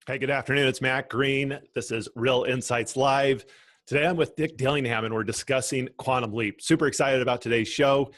Hey, good afternoon. It's Matt Green. This is Real Insights Live. Today I'm with Dick Dillingham and we're discussing Quantum Leap. Super excited about today's show.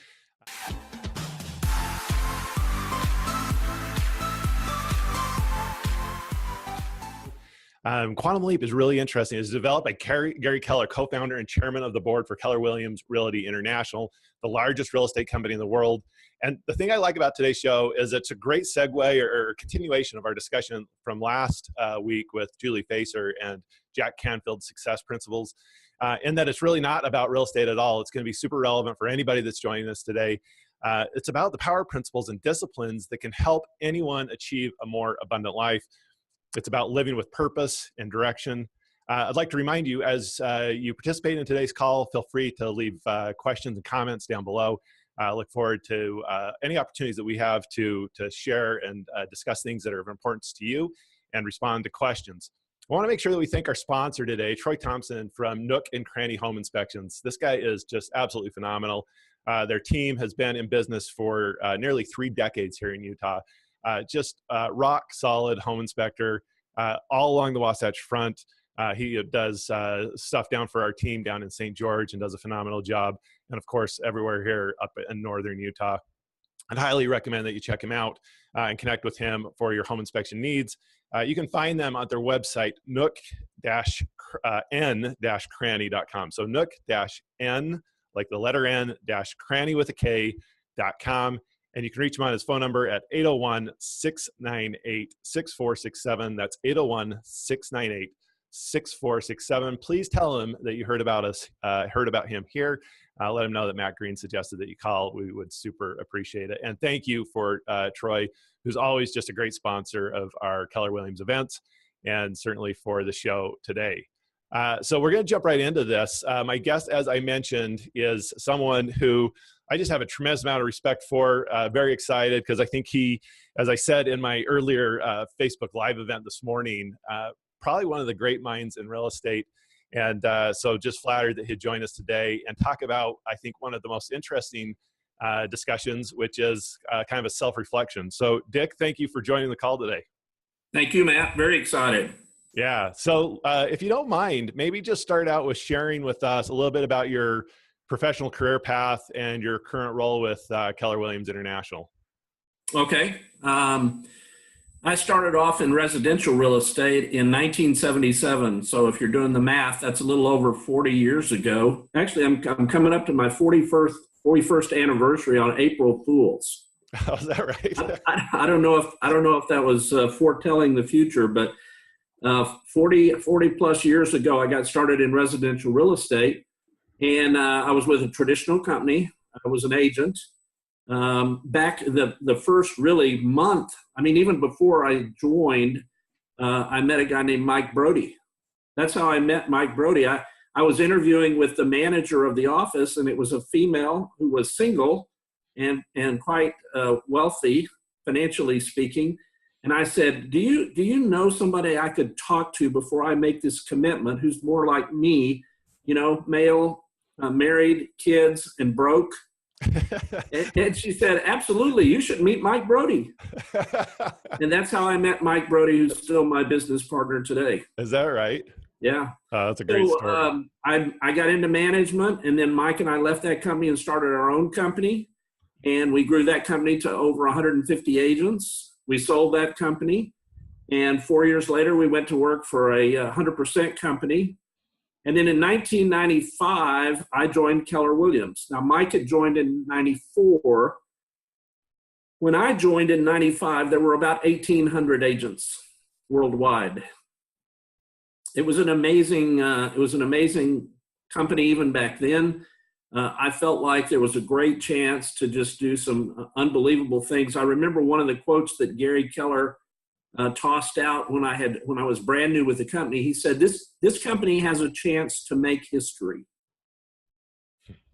Quantum Leap is really interesting. It's developed by Gary Keller, co-founder and chairman of the board for Keller Williams Realty International, the largest real estate company in the world. And the thing I like about today's show is it's a great segue or continuation of our discussion from last week with Julie Facer and Jack Canfield's Success Principles, in that it's really not about real estate at all. It's going to be super relevant for anybody that's joining us today. It's about the power principles and disciplines that can help anyone achieve a more abundant life. It's about living with purpose and direction. I'd like to remind you, as you participate in today's call, feel free to leave questions and comments down below. I look forward to any opportunities that we have to share and discuss things that are of importance to you and respond to questions. I want to make sure that we thank our sponsor today, Troy Thompson from Nook and Cranny Home Inspections. This guy is just absolutely phenomenal. Their team has been in business for nearly 3 decades here in Utah. Just rock solid home inspector all along the Wasatch Front. He does stuff down for our team down in St. George and does a phenomenal job. And of course, everywhere here up in northern Utah. I'd highly recommend that you check him out and connect with him for your home inspection needs. You can find them at their website, nook-n-cranny.com. So nook-n, like the letter N, -cranny with a K.com. And you can reach him on his phone number at 801-698-6467. That's 801-698-6467. Please tell him that you heard about us, heard about him here. Let him know that Matt Green suggested that you call. We would super appreciate it. And thank you for Troy, who's always just a great sponsor of our Keller Williams events, and certainly for the show today. So we're going to jump right into this. My guest, as I mentioned, is someone who I just have a tremendous amount of respect for. Very excited because I think he, as I said in my earlier Facebook Live event this morning, probably one of the great minds in real estate. And so just flattered that he'd join us today and talk about, I think, one of the most interesting discussions, which is kind of a self-reflection. So Dick, thank you for joining the call today. Thank you, Matt. Very excited. Yeah. So if you don't mind, maybe just start out with sharing with us a little bit about your professional career path and your current role with Keller Williams International. Okay. I started off in residential real estate in 1977. So if you're doing the math, that's a little over 40 years ago. Actually, I'm coming up to my 41st anniversary on April Fools. Oh, is that right? I don't know if that was foretelling the future, but 40 plus years ago, I got started in residential real estate, and I was with a traditional company. I was an agent. Back the first really month, I mean, even before I joined, I met a guy named Mike Brody. That's how I met Mike Brody. I was interviewing with the manager of the office, and it was a female who was single and quite wealthy, financially speaking. And I said, do you know somebody I could talk to before I make this commitment who's more like me, male, married, kids, and broke? And she said, absolutely, you should meet Mike Brody. And that's how I met Mike Brody, who's still my business partner today. Is that right? Yeah. That's a great story. I got into management, and then Mike and I left that company and started our own company. And we grew that company to over 150 agents. We sold that company. And 4 years later, we went to work for a 100% company. And then in 1995, I joined Keller Williams. Now, Mike had joined in 94. When I joined in 95, there were about 1,800 agents worldwide. It was an amazing company even back then. I felt like there was a great chance to just do some unbelievable things. I remember one of the quotes that Gary Keller tossed out when I was brand new with the company. He said, this company has a chance to make history.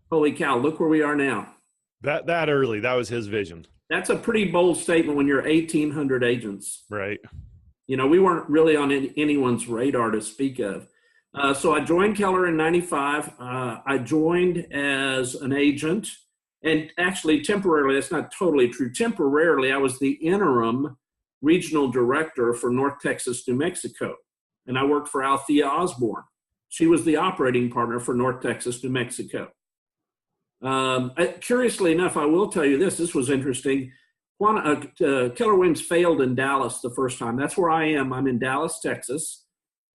Holy cow, look where we are now. That early, that was his vision. That's a pretty bold statement when you're 1,800 agents. Right. We weren't really on anyone's radar to speak of. So I joined Keller in 95. I joined as an agent, and actually temporarily, that's not totally true. Temporarily, I was the interim regional director for North Texas, New Mexico. And I worked for Althea Osborne. She was the operating partner for North Texas, New Mexico. Curiously enough, I will tell you this. This was interesting. Keller Williams failed in Dallas the first time. That's where I am. I'm in Dallas, Texas.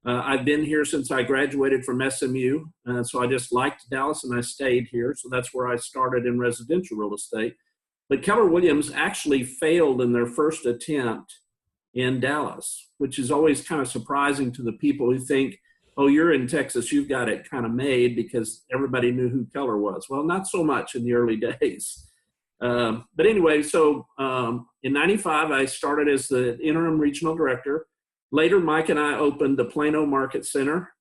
I've been here since I graduated from SMU. So I just liked Dallas and I stayed here. So that's where I started in residential real estate. But Keller Williams actually failed in their first attempt in Dallas, which is always kind of surprising to the people who think, oh, you're in Texas, you've got it kind of made because everybody knew who Keller was. Well, not so much in the early days. But anyway, so in 95, I started as the interim regional director. Later, Mike and I opened the Plano Market Center.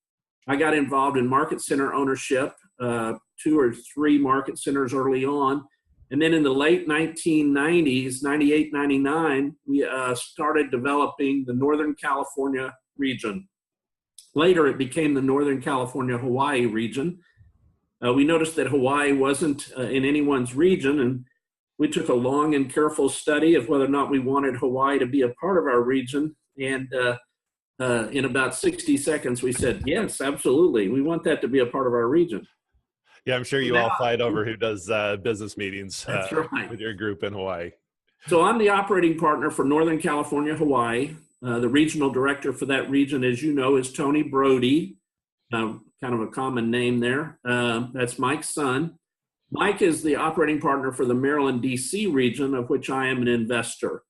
I got involved in market center ownership, 2 or 3 market centers early on. And then in the late 1990s, 98, 99, we started developing the Northern California region. Later, it became the Northern California, Hawaii region. We noticed that Hawaii wasn't in anyone's region, and we took a long and careful study of whether or not we wanted Hawaii to be a part of our region. And in about 60 seconds, we said, yes, absolutely. We want that to be a part of our region. Yeah, I'm sure you all fight over who does business meetings That's right. with your group in Hawaii. So I'm the operating partner for Northern California, Hawaii. The regional director for that region, as you know, is Tony Brody, kind of a common name there. That's Mike's son. Mike is the operating partner for the Maryland, D.C. region, of which I am an investor.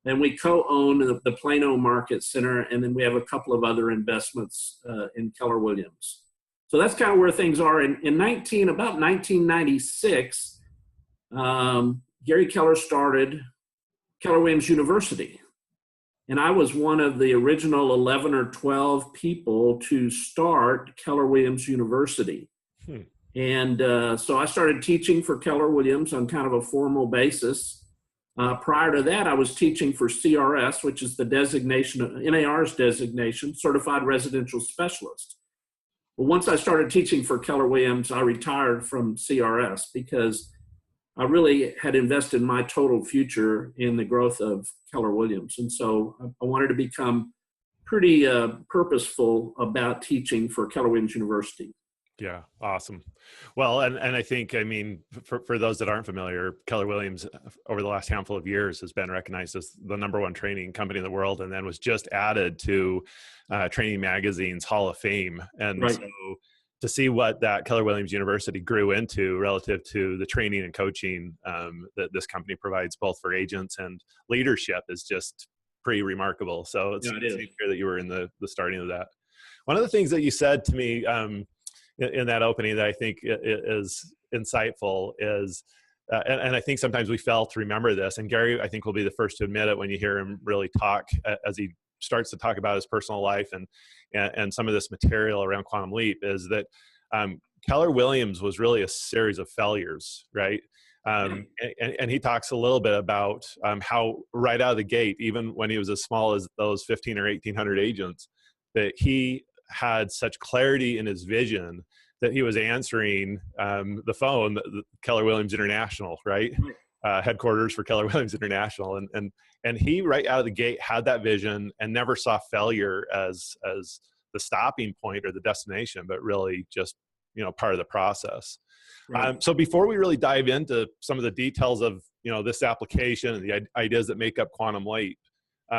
And we co-own the Plano Market Center, and then we have a couple of other investments in Keller Williams. So that's kind of where things are. About 1996, Gary Keller started Keller Williams University. And I was one of the original 11 or 12 people to start Keller Williams University. And so I started teaching for Keller Williams on kind of a formal basis. Prior to that, I was teaching for CRS, which is the designation, NAR's designation, Certified Residential Specialist. Well, once I started teaching for Keller Williams, I retired from CRS because I really had invested my total future in the growth of Keller Williams. And so I wanted to become pretty purposeful about teaching for Keller Williams University. Yeah, awesome. Well, and I think, I mean, for those that aren't familiar, Keller Williams over the last handful of years has been recognized as the #1 training company in the world, and then was just added to Training Magazine's Hall of Fame. And right. So to see what that Keller Williams University grew into relative to the training and coaching that this company provides both for agents and leadership is just pretty remarkable. So it's clear that you were in the starting of that. One of the things that you said to me in that opening that I think is insightful is, and I think sometimes we fail to remember this, and Gary, I think, will be the first to admit it when you hear him really talk as he starts to talk about his personal life and some of this material around Quantum Leap, is that Keller Williams was really a series of failures, right? And he talks a little bit about how right out of the gate, even when he was as small as those 15 or 1,800 agents, that he had such clarity in his vision that he was answering the phone, the Keller Williams International, right? Headquarters for Keller Williams International. And he right out of the gate had that vision and never saw failure as the stopping point or the destination, but really just, part of the process. Right. So before we really dive into some of the details of, this application and the ideas that make up Quantum Leap,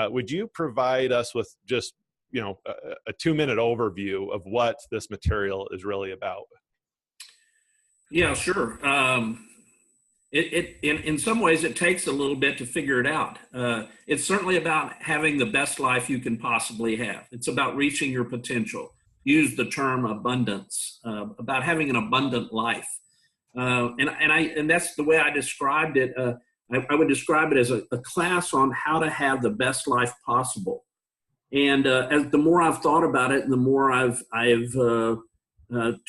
would you provide us with just a 2-minute overview of what this material is really about? Yeah, sure. In some ways, it takes a little bit to figure it out. It's certainly about having the best life you can possibly have. It's about reaching your potential. Use the term abundance, about having an abundant life. And that's the way I described it. I would describe it as a class on how to have the best life possible. And as the more I've thought about it, and the more I've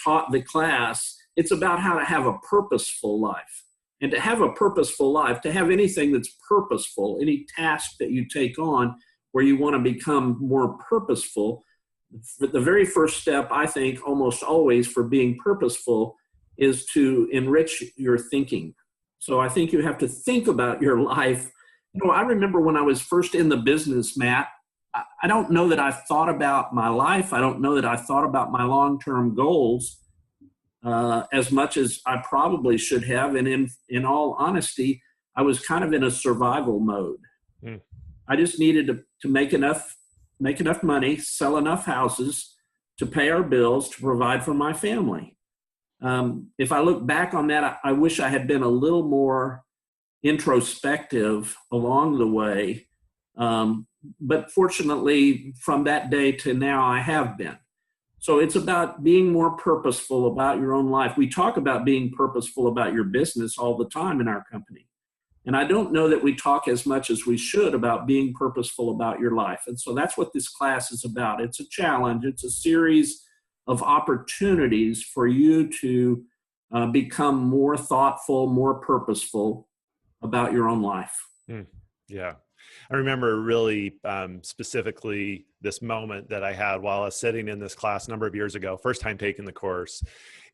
taught the class, it's about how to have a purposeful life. And to have a purposeful life, to have anything that's purposeful, any task that you take on where you want to become more purposeful, the very first step, I think, almost always for being purposeful is to enrich your thinking. So I think you have to think about your life I remember when I was first in the business, Matt, I don't know that I thought about my life. I don't know that I thought about my long-term goals as much as I probably should have. And in all honesty, I was kind of in a survival mode. Mm. I just needed to make enough money, sell enough houses to pay our bills, to provide for my family. If I look back on that, I wish I had been a little more introspective along the way. But fortunately, from that day to now, I have been. So it's about being more purposeful about your own life. We talk about being purposeful about your business all the time in our company. And I don't know that we talk as much as we should about being purposeful about your life. And so that's what this class is about. It's a challenge. It's a series of opportunities for you to become more thoughtful, more purposeful about your own life. Yeah. I remember really specifically this moment that I had while I was sitting in this class a number of years ago, first time taking the course.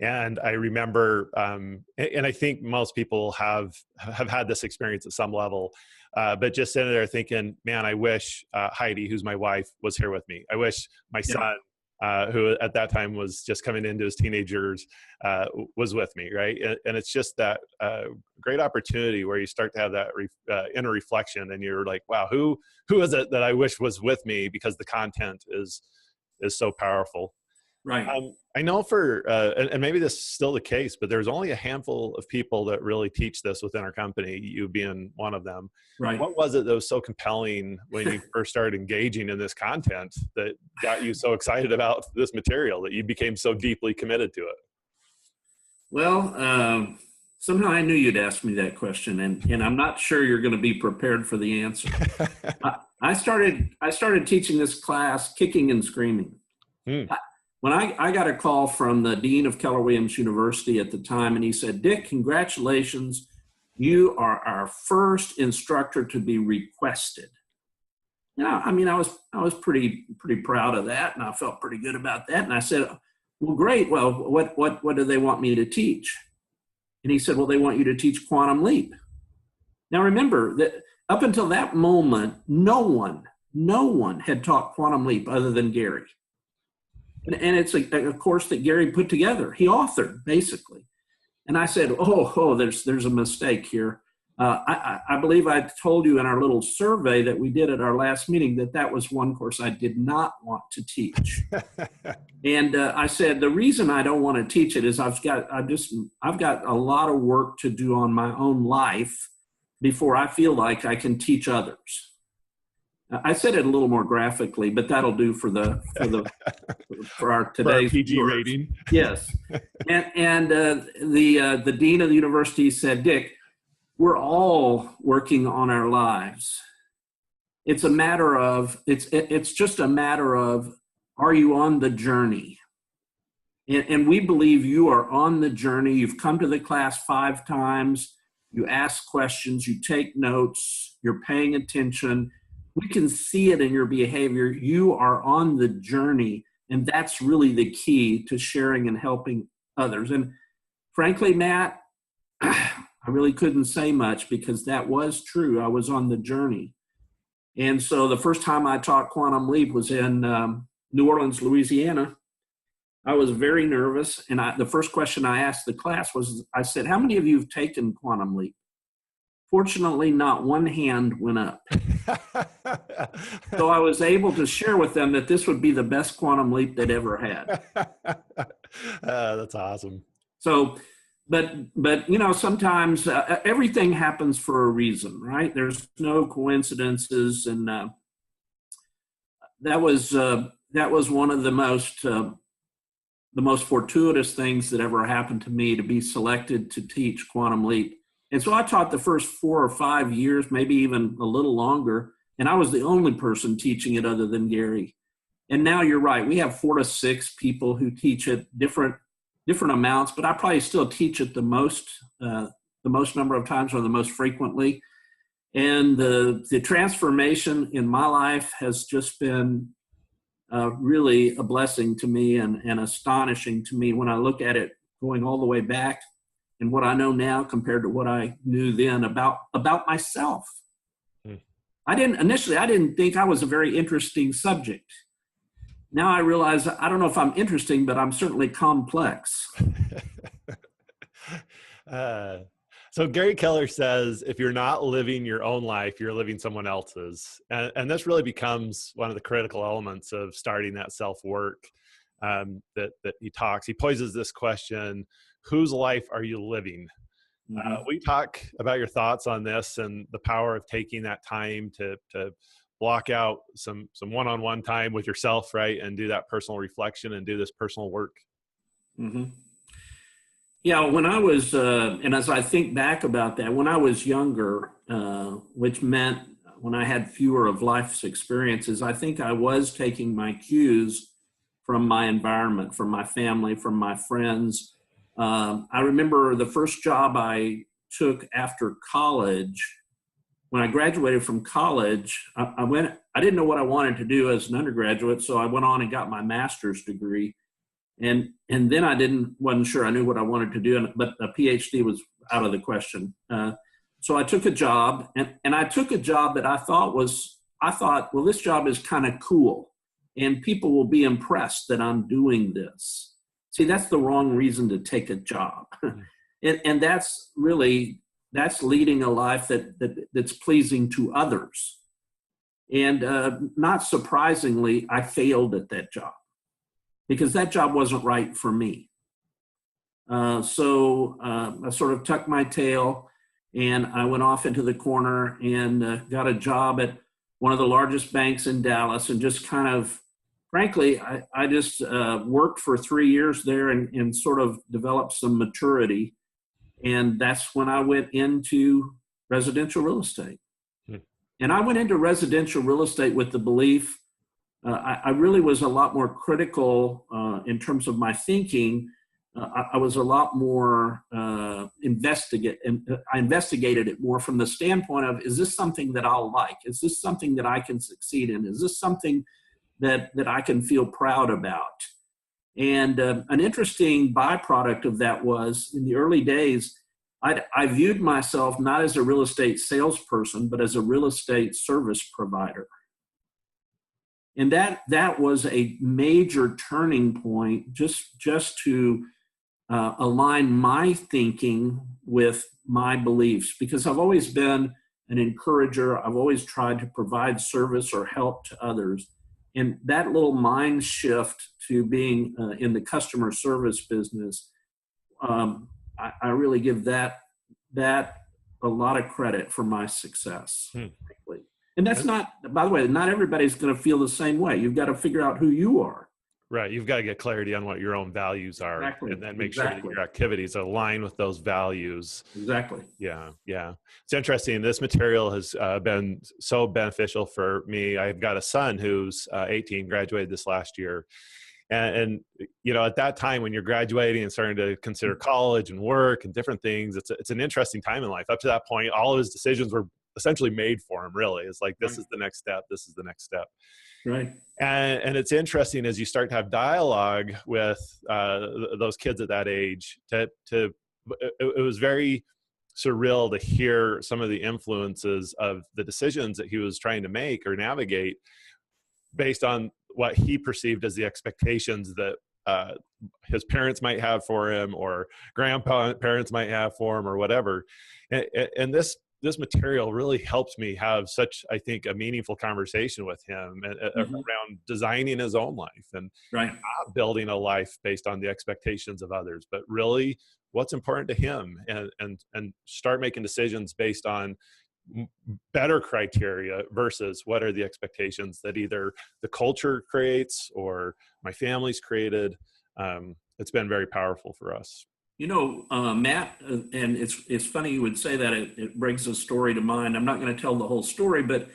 And I remember, and I think most people have had this experience at some level, but just sitting there thinking, man, I wish Heidi, who's my wife, was here with me. I wish my son, who at that time was just coming into his teenagers, was with me, right? And it's just that great opportunity where you start to have that inner reflection, and you're like, wow, who is it that I wish was with me, because the content is so powerful. Right. I know and maybe this is still the case, but there's only a handful of people that really teach this within our company, you being one of them. Right. What was it that was so compelling when you first started engaging in this content that got you so excited about this material that you became so deeply committed to it? Well, somehow I knew you'd ask me that question, and I'm not sure you're going to be prepared for the answer. I started teaching this class kicking and screaming. When I got a call from the dean of Keller Williams University at the time, and he said, "Dick, congratulations. You are our first instructor to be requested." I mean, I was pretty proud of that, and I felt pretty good about that. And I said, "Well, great. Well, what do they want me to teach?" And he said, "Well, they want you to teach Quantum Leap." Now, remember that up until that moment, no one had taught Quantum Leap other than Gary. And it's a course that Gary put together. He authored, basically. And I said, there's a mistake here. I believe I told you in our little survey that we did at our last meeting that was one course I did not want to teach. And I said, the reason I don't want to teach it is I've got a lot of work to do on my own life before I feel like I can teach others. I said it a little more graphically, but that'll do for our today's PG rating. Yes, and the dean of the university said, "Dick, we're all working on our lives. It's just a matter of, are you on the journey? And we believe you are on the journey. You've come to the class 5 times. You ask questions. You take notes. You're paying attention. We can see it in your behavior. You are on the journey, and that's really the key to sharing and helping others." And frankly, Matt, I really couldn't say much, because that was true. I was on the journey. And so the first time I taught Quantum Leap was in New Orleans, Louisiana. I was very nervous, and the first question I asked the class was, I said, "How many of you have taken Quantum Leap?" Fortunately, not one hand went up. So I was able to share with them that this would be the best Quantum Leap they'd ever had. That's awesome. So, but sometimes everything happens for a reason, right? There's no coincidences, and that was one of the most fortuitous things that ever happened to me, to be selected to teach Quantum Leap. And so I taught the first 4 or 5 years, maybe even a little longer, and I was the only person teaching it other than Gary. And now you're right, we have 4 to 6 people who teach it, different amounts, but I probably still teach it the most number of times, or the most frequently. And the transformation in my life has just been really a blessing to me, and astonishing to me when I look at it going all the way back, and what I know now compared to what I knew then about myself. I didn't think I was a very interesting subject. Now I realize I don't know if I'm interesting, but I'm certainly complex. So Gary Keller says, if you're not living your own life, you're living someone else's. And this really becomes one of the critical elements of starting that self-work that he talks. He poses this question, whose life are you living? Mm-hmm. We talk about your thoughts on this and the power of taking that time to block out some one-on-one time with yourself, right? And do that personal reflection and do this personal work. Mm-hmm. Yeah, when I was, and as I think back about that, when I was younger, which meant when I had fewer of life's experiences, I think I was taking my cues from my environment, from my family, from my friends. I remember the first job I took after college. When I graduated from college, I didn't know what I wanted to do as an undergraduate, so I went on and got my master's degree. And then wasn't sure I knew what I wanted to do, but a PhD was out of the question. So I took a job, and I took a job that I thought, well, this job is kind of cool, and people will be impressed that I'm doing this. See, that's the wrong reason to take a job. And that's leading a life that's pleasing to others. And not surprisingly, I failed at that job, because that job wasn't right for me. So I sort of tucked my tail, and I went off into the corner and got a job at one of the largest banks in Dallas, and just kind of, frankly, I just worked for 3 years there and sort of developed some maturity. And that's when I went into residential real estate. And I went into residential real estate with the belief, I really was a lot more critical in terms of my thinking. I was a lot more I investigated it more from the standpoint of, is this something that I'll like? Is this something that I can succeed in? Is this something that I can feel proud about? And an interesting byproduct of that was, in the early days, I viewed myself not as a real estate salesperson, but as a real estate service provider. And that was a major turning point, just to align my thinking with my beliefs, because I've always been an encourager. I've always tried to provide service or help to others. And that little mind shift to being in the customer service business, I really give that a lot of credit for my success. Frankly. And that's not, by the way, not everybody's going to feel the same way. You've got to figure out who you are. Right. You've got to get clarity on what your own values are. Exactly. And then make sure that your activities align with those values. Exactly. Yeah. Yeah. It's interesting. This material has been so beneficial for me. I've got a son who's 18, graduated this last year. And you know, at that time when you're graduating and starting to consider college and work and different things, it's an interesting time in life. Up to that point, all of his decisions were essentially made for him, really. It's like, this is the next step. This is the next step. Right. And it's interesting as you start to have dialogue with those kids at that age, it was very surreal to hear some of the influences of the decisions that he was trying to make or navigate based on what he perceived as the expectations that his parents might have for him, or grandparents might have for him, or whatever. And this material really helps me have such, I think, a meaningful conversation with him around designing his own life and not building a life based on the expectations of others, but really what's important to him, and start making decisions based on better criteria versus what are the expectations that either the culture creates or my family's created. It's been very powerful for us. You know, Matt, and it's funny you would say that. It brings a story to mind. I'm not going to tell the whole story, but,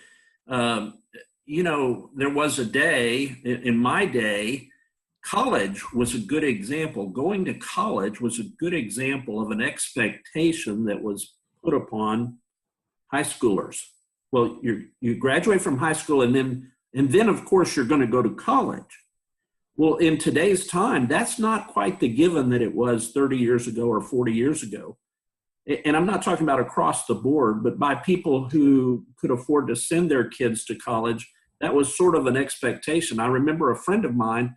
you know, there was a day, in my day, college was a good example. Going to college was a good example of an expectation that was put upon high schoolers. Well, you graduate from high school, and then of course you're going to go to college. Well, in today's time, that's not quite the given that it was 30 years ago or 40 years ago. and I'm not talking about across the board, but by people who could afford to send their kids to college, that was sort of an expectation. I remember a friend of mine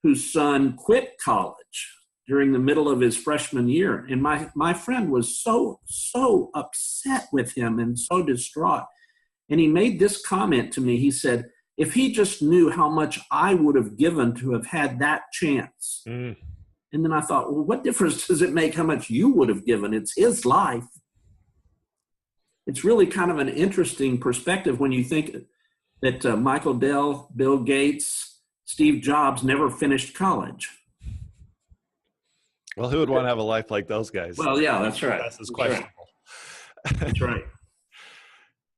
whose son quit college during the middle of his freshman year. And my friend was so upset with him and so distraught. And he made this comment to me. He said, if he just knew how much I would have given to have had that chance. And then I thought, well, what difference does it make how much you would have given? It's his life. It's really kind of an interesting perspective when you think that Michael Dell, Bill Gates, Steve Jobs never finished college. Well, who would want to have a life like those guys? Well, yeah, that's right. That's questionable. Right. That's right.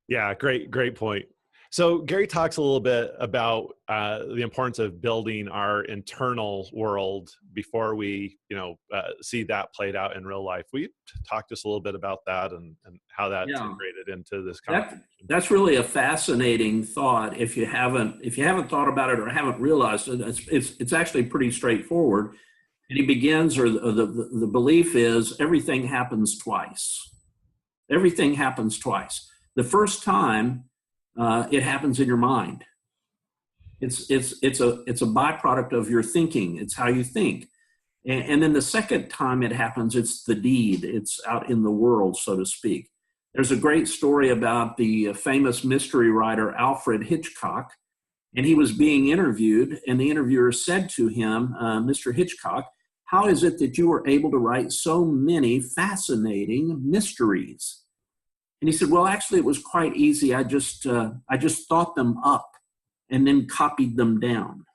Yeah, great point. So Gary talks a little bit about the importance of building our internal world before we, see that played out in real life. Will you talk just a little bit about that and how that's integrated into this conversation? That's really a fascinating thought. If you haven't thought about it or haven't realized it, it's actually pretty straightforward. And he begins, or the belief is, everything happens twice. Everything happens twice. The first time, it happens in your mind. It's a byproduct of your thinking. It's how you think. And then the second time it happens, it's the deed. It's out in the world, so to speak. There's a great story about the famous mystery writer Alfred Hitchcock, and he was being interviewed, and the interviewer said to him, Mr. Hitchcock, how is it that you were able to write so many fascinating mysteries? And he said, well, actually, it was quite easy. I just thought them up and then copied them down.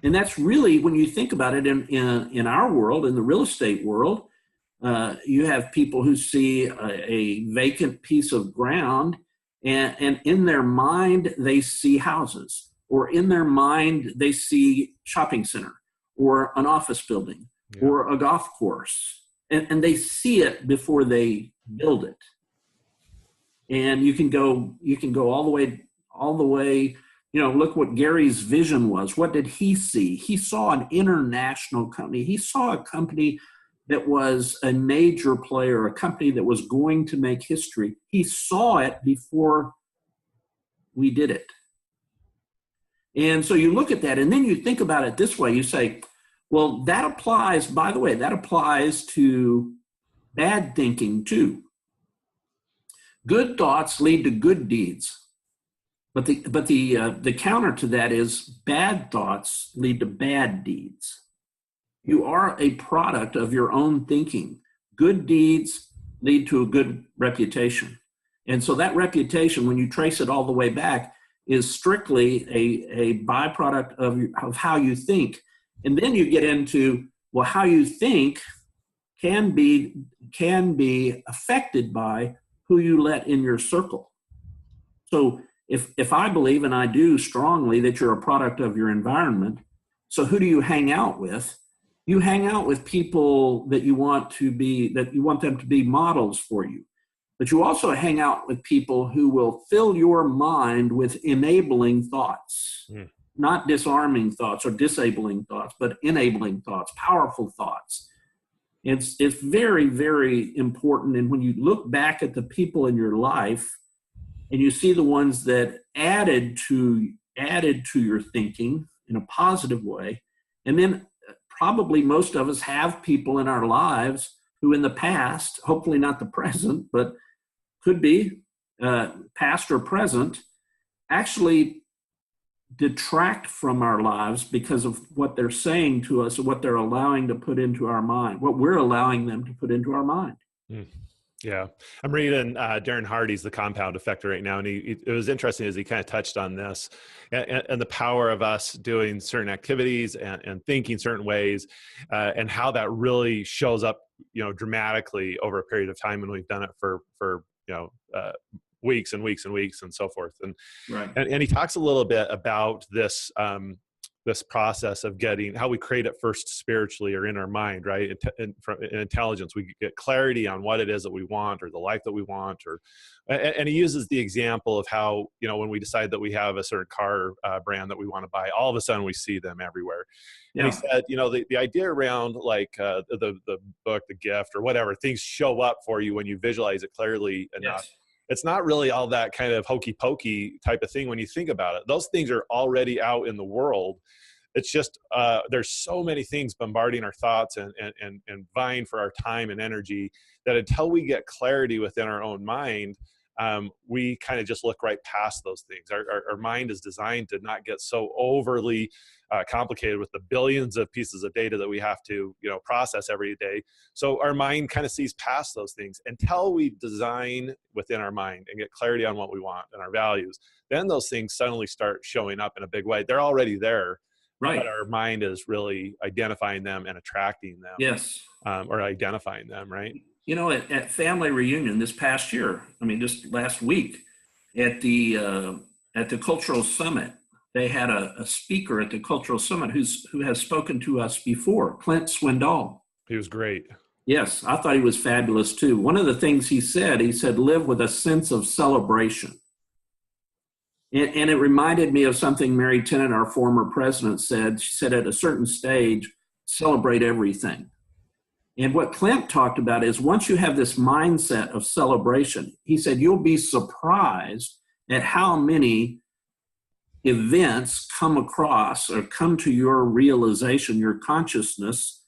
And that's really, when you think about it, in our world, in the real estate world, you have people who see a vacant piece of ground, and in their mind, they see houses, or in their mind, they see shopping center, or an office building, or a golf course. And they see it before they build it. And you can go all the way, look what Gary's vision was. What did he see? He saw an international company. He saw a company that was a major player, a company that was going to make history. He saw it before we did it. And so you look at that, and then you think about it this way. You say, well, that applies to bad thinking too. Good thoughts lead to good deeds. But the counter to that is bad thoughts lead to bad deeds. You are a product of your own thinking. Good deeds lead to a good reputation. And so that reputation, when you trace it all the way back, is strictly a byproduct of how you think. And then you get into, well, how you think can be affected by who you let in your circle. So if I believe, and I do strongly, that you're a product of your environment, so who do you hang out with? You hang out with people that you want them to be models for you. But you also hang out with people who will fill your mind with enabling thoughts. Not disarming thoughts or disabling thoughts, but enabling thoughts, powerful thoughts. It's very, very important. And when you look back at the people in your life and you see the ones that added to your thinking in a positive way, and then probably most of us have people in our lives who in the past, hopefully not the present, but could be past or present, actually detract from our lives because of what they're saying to us or what they're allowing to put into our mind, what we're allowing them to put into our mind. Yeah. I'm reading Darren Hardy's The Compound Effect right now. And it was interesting as he kind of touched on this and the power of us doing certain activities and thinking certain ways and how that really shows up, dramatically over a period of time when we've done it for weeks and weeks and weeks and so forth. And, right. and he talks a little bit about this this process of getting how we create it first spiritually or in our mind, right? In intelligence, we get clarity on what it is that we want or the life that we want, and he uses the example of how, when we decide that we have a certain car brand that we want to buy, all of a sudden we see them everywhere. Yeah. And he said, the idea around like the book, the gift or whatever, things show up for you when you visualize it clearly enough. Yes. It's not really all that kind of hokey pokey type of thing when you think about it. Those things are already out in the world. It's just there's so many things bombarding our thoughts and vying for our time and energy that until we get clarity within our own mind, we kind of just look right past those things. Our mind is designed to not get so overly complicated with the billions of pieces of data that we have to process every day. So our mind kind of sees past those things until we design within our mind and get clarity on what we want and our values. Then those things suddenly start showing up in a big way. They're already there. Right. But our mind is really identifying them and attracting them. Yes. Or identifying them, right? At family reunion this past year, just last week at the cultural summit, they had a speaker at the cultural summit who has spoken to us before, Clint Swindoll. He was great. Yes, I thought he was fabulous too. One of the things he said, live with a sense of celebration. And it reminded me of something Mary Tennant, our former president, said. She said, at a certain stage, celebrate everything. And what Clint talked about is once you have this mindset of celebration, he said, you'll be surprised at how many events come across or come to your realization, your consciousness,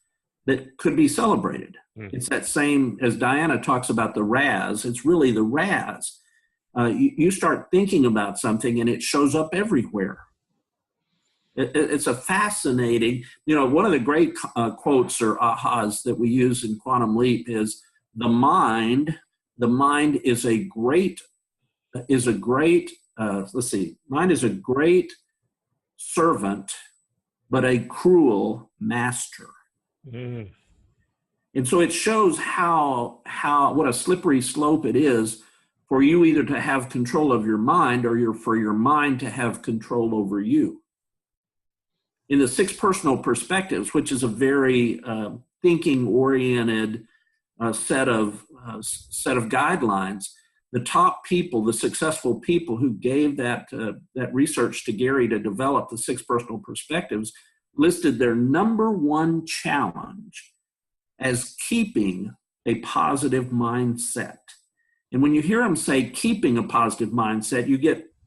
that could be celebrated. Mm-hmm. It's that same, as Diana talks about the Raz, it's really the Raz. You start thinking about something and it shows up everywhere. It's a fascinating, one of the great quotes or ahas that we use in Quantum Leap is the mind is a great servant, but a cruel master. Mm. And so it shows what a slippery slope it is for you either to have control of your mind or for your mind to have control over you. In the 6 personal perspectives, which is a very thinking-oriented set of guidelines, the top people, the successful people who gave that research to Gary to develop the 6 personal perspectives, listed their number one challenge as keeping a positive mindset. And when you hear them say keeping a positive mindset,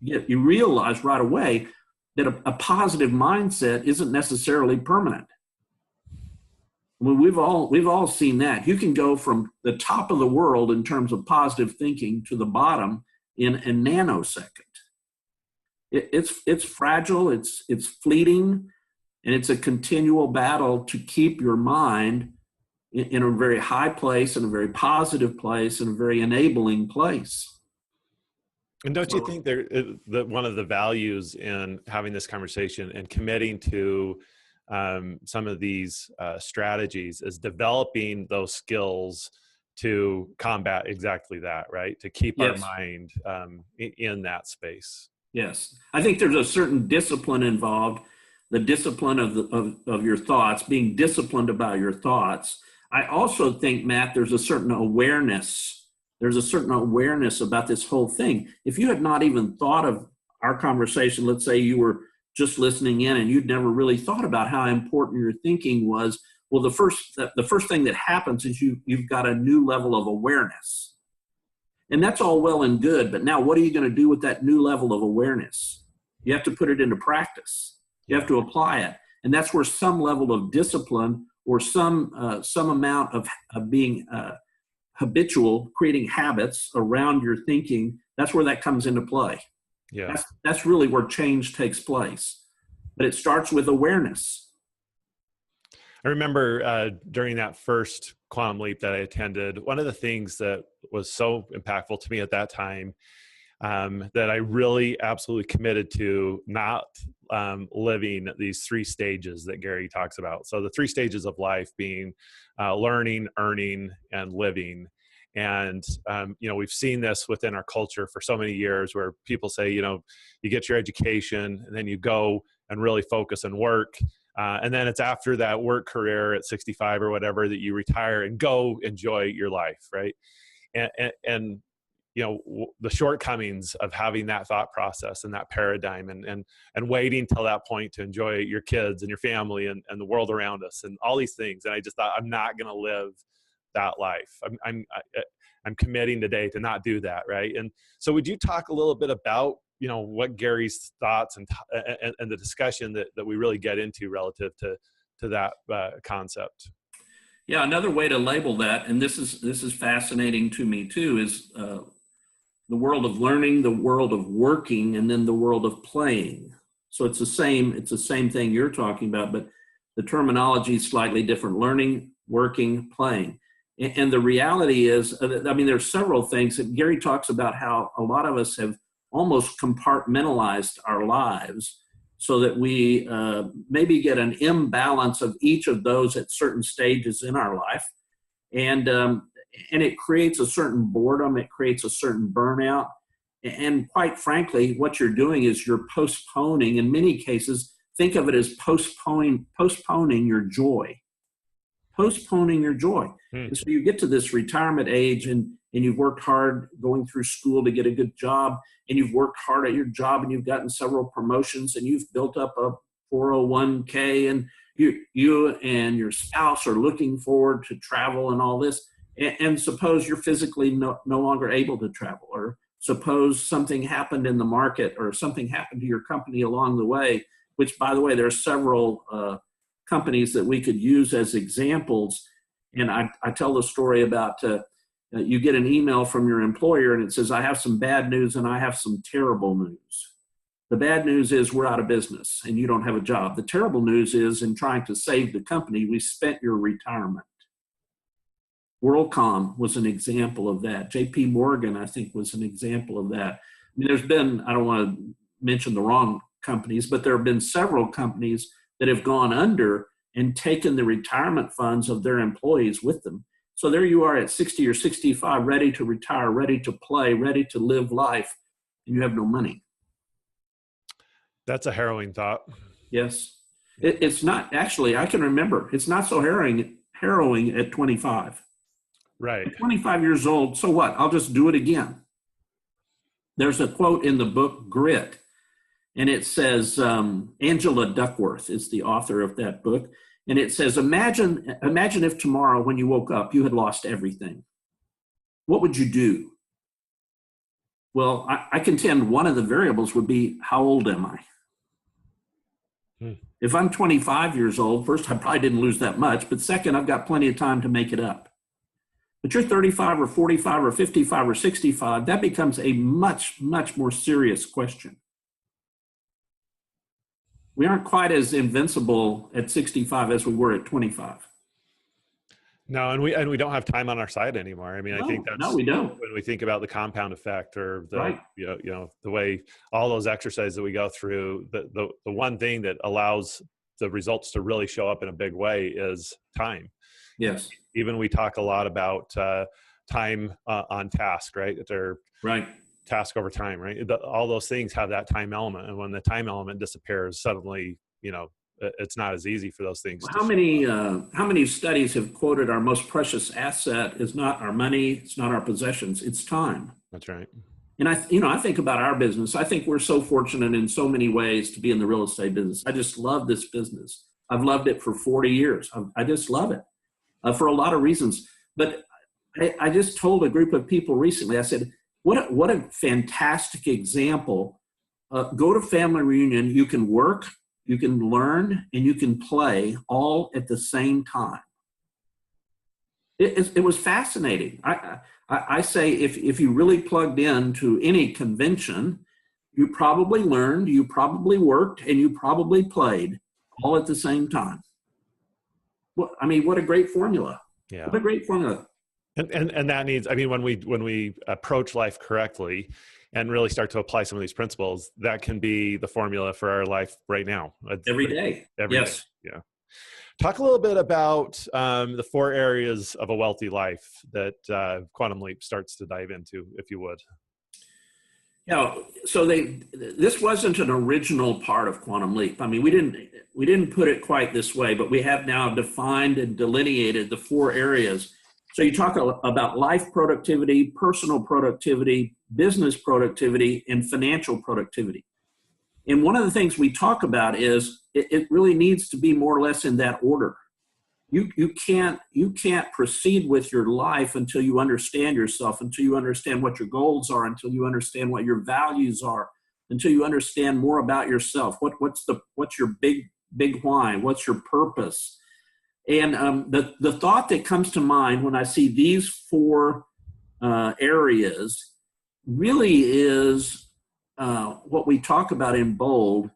you realize right away that a positive mindset isn't necessarily permanent. We've all seen that. You can go from the top of the world in terms of positive thinking to the bottom in a nanosecond. It's fragile, it's fleeting, and it's a continual battle to keep your mind in a very high place, in a very positive place, in a very enabling place. And don't you think that one of the values in having this conversation and committing to some of these strategies is developing those skills to combat exactly that, right? To keep our mind in that space. Yes. I think there's a certain discipline involved, the discipline of your thoughts, being disciplined about your thoughts. I also think, Matt, there's a certain awareness. There's a certain awareness about this whole thing. If you had not even thought of our conversation, let's say you were just listening in and you'd never really thought about how important your thinking was, well, the first thing that happens is you've got a new level of awareness. And that's all well and good, but now what are you going to do with that new level of awareness? You have to put it into practice. You have to apply it. And that's where some level of discipline or some amount of being habitual, creating habits around your thinking, that's where that comes into play. Yeah, that's really where change takes place. But it starts with awareness. I remember during that first Quantum Leap that I attended, one of the things that was so impactful to me at that time that I really absolutely committed to not living these 3 stages that Gary talks about. So the 3 stages of life being learning, earning, and living. And, we've seen this within our culture for so many years where people say, you get your education and then you go and really focus and work. And then it's after that work career at 65 or whatever that you retire and go enjoy your life. Right. And the shortcomings of having that thought process and that paradigm and waiting till that point to enjoy your kids and your family and the world around us and all these things. And I just thought, I'm not going to live that life. I'm committing today to not do that. Right. And so would you talk a little bit about, what Gary's thoughts and the discussion that we really get into relative to that concept? Yeah. Another way to label that, and this is fascinating to me too, is, the world of learning, the world of working, and then the world of playing. So it's the same thing you're talking about, but the terminology is slightly different: learning, working, playing. And the reality is, there's several things that Gary talks about, how a lot of us have almost compartmentalized our lives so that we maybe get an imbalance of each of those at certain stages in our life. And it creates a certain boredom, it creates a certain burnout. And quite frankly, what you're doing is you're postponing, in many cases, think of it as postponing your joy. Postponing your joy. And so you get to this retirement age and you've worked hard going through school to get a good job, and you've worked hard at your job and you've gotten several promotions and you've built up a 401k, and you and your spouse are looking forward to travel and all this. And suppose you're physically no longer able to travel, or suppose something happened in the market or something happened to your company along the way, which, by the way, there are several companies that we could use as examples. And I tell the story about you get an email from your employer and it says, I have some bad news and I have some terrible news. The bad news is we're out of business and you don't have a job. The terrible news is, in trying to save the company, we spent your retirement. WorldCom was an example of that. JP Morgan, I think, was an example of that. There's been, I don't want to mention the wrong companies, but there have been several companies that have gone under and taken the retirement funds of their employees with them. So there you are at 60 or 65, ready to retire, ready to play, ready to live life, and you have no money. That's a harrowing thought. Yes. It's not, actually, I can remember, it's not so harrowing at 25. Right. At 25 years old, so what? I'll just do it again. There's a quote in the book, Grit, and it says, Angela Duckworth is the author of that book, and it says, imagine if tomorrow when you woke up, you had lost everything. What would you do? Well, I contend one of the variables would be, how old am I? If I'm 25 years old, first, I probably didn't lose that much, but second, I've got plenty of time to make it up. But you're 35 or 45 or 55 or 65, that becomes a much, much more serious question. We aren't quite as invincible at 65 as we were at 25. No, and we don't have time on our side anymore. I think that's, we don't. When we think about the compound effect, or the right. The way all those exercises that we go through, the one thing that allows the results to really show up in a big way is time. Yes. Even we talk a lot about time on task, right? They're right. Task over time, right? All those things have that time element, and when the time element disappears, suddenly, it's not as easy for those things. How many studies have quoted our most precious asset is not our money, it's not our possessions, it's time. That's right. And I think about our business. I think we're so fortunate in so many ways to be in the real estate business. I just love this business. I've loved it for 40 years. I just love it for a lot of reasons. But I just told a group of people recently, I said, what a fantastic example. Go to family reunion, you can work, you can learn, and you can play all at the same time. It was fascinating. I say if you really plugged into any convention, you probably learned, you probably worked, and you probably played all at the same time. Well, what a great formula. Yeah. What a great formula. And that needs, when we approach life correctly and really start to apply some of these principles, that can be the formula for our life right now. Every day. Every day. Yeah. Talk a little bit about the 4 areas of a wealthy life that Quantum Leap starts to dive into, if you would. Yeah, so this wasn't an original part of Quantum Leap. I mean, we didn't put it quite this way, but we have now defined and delineated the 4 areas. So you talk about life productivity, personal productivity, business productivity, and financial productivity. And one of the things we talk about is it really needs to be more or less in that order. You can't proceed with your life until you understand yourself, until you understand what your goals are, until you understand what your values are, until you understand more about yourself. What's your big why? What's your purpose? And the thought that comes to mind when I see these 4 areas really is what we talk about in bold: